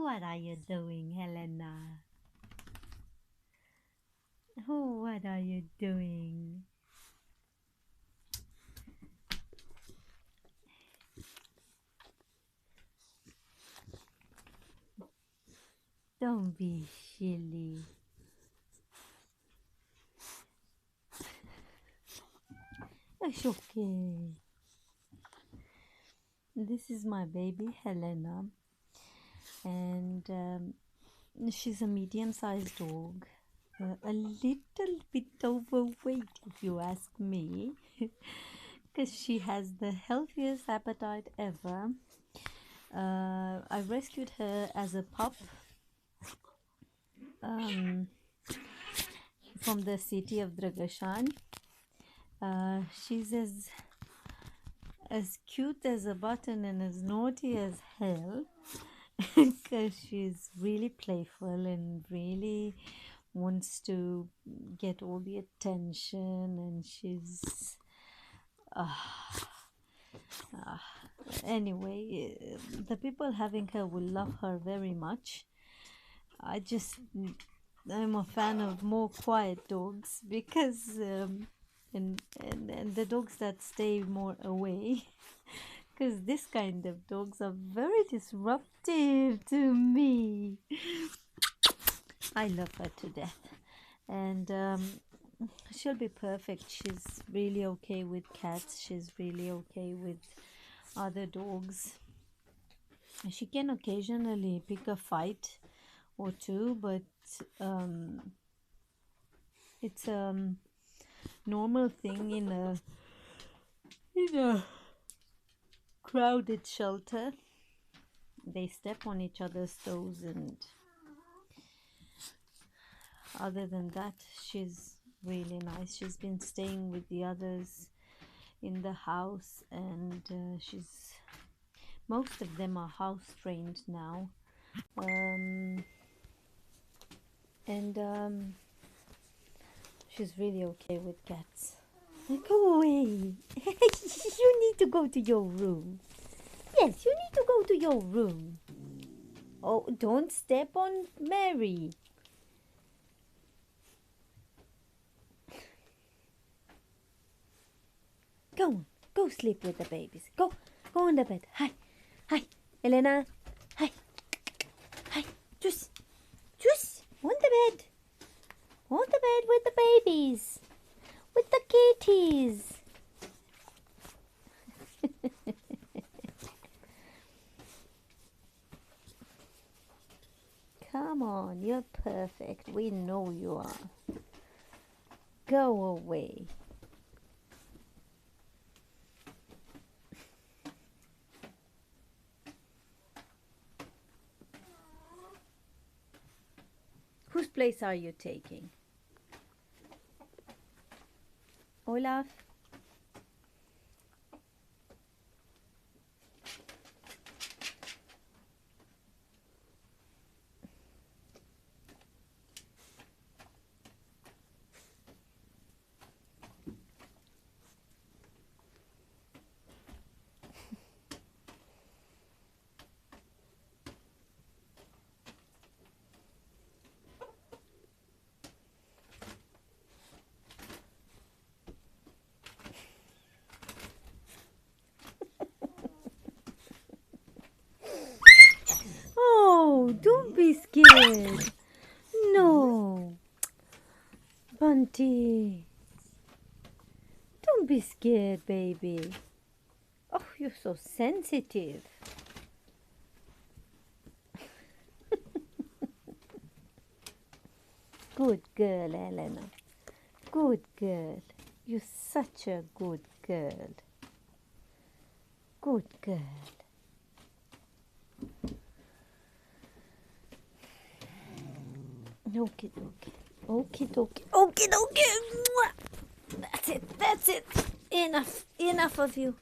What are you doing, Helena? Oh, what are you doing? Don't be silly. It's okay. This is my baby Helena, and she's a medium-sized dog. A little bit overweight, if you ask me, because she has the healthiest appetite ever. I rescued her as a pup from the city of Dragashan. She's as cute as a button and as naughty as hell, because she's really playful and really wants to get all the attention, and she's anyway, the people having her will love her very much. I'm a fan of more quiet dogs, because and the dogs that stay more away, because this kind of dogs are very disruptive to me. I love her to death, and she'll be perfect. She's really okay with cats. She's really okay with other dogs. She can occasionally pick a fight or two, but it's a normal thing in a crowded shelter. They step on each other's toes, and other than that, she's really nice. She's been staying with the others in the house, and most of them are house trained now, and she's really okay with cats. Go away. You need to go to your room. Yes, you need to go to your room. Oh, don't step on Mary. Go on, go sleep with the babies. Go on the bed. Hi, Helena. Hi, just on the bed. On the bed with the babies, with the kitties. Come on, you're perfect. We know you are. Go away. Whose place are you taking? Olaf? Oh, don't be scared. No. Bunty. Don't be scared, baby. Oh, you're so sensitive. Good girl, Helena. Good girl. You're such a good girl. Good girl. Okie dokie. Okie dokie. Okie dokie. That's it. Enough of you.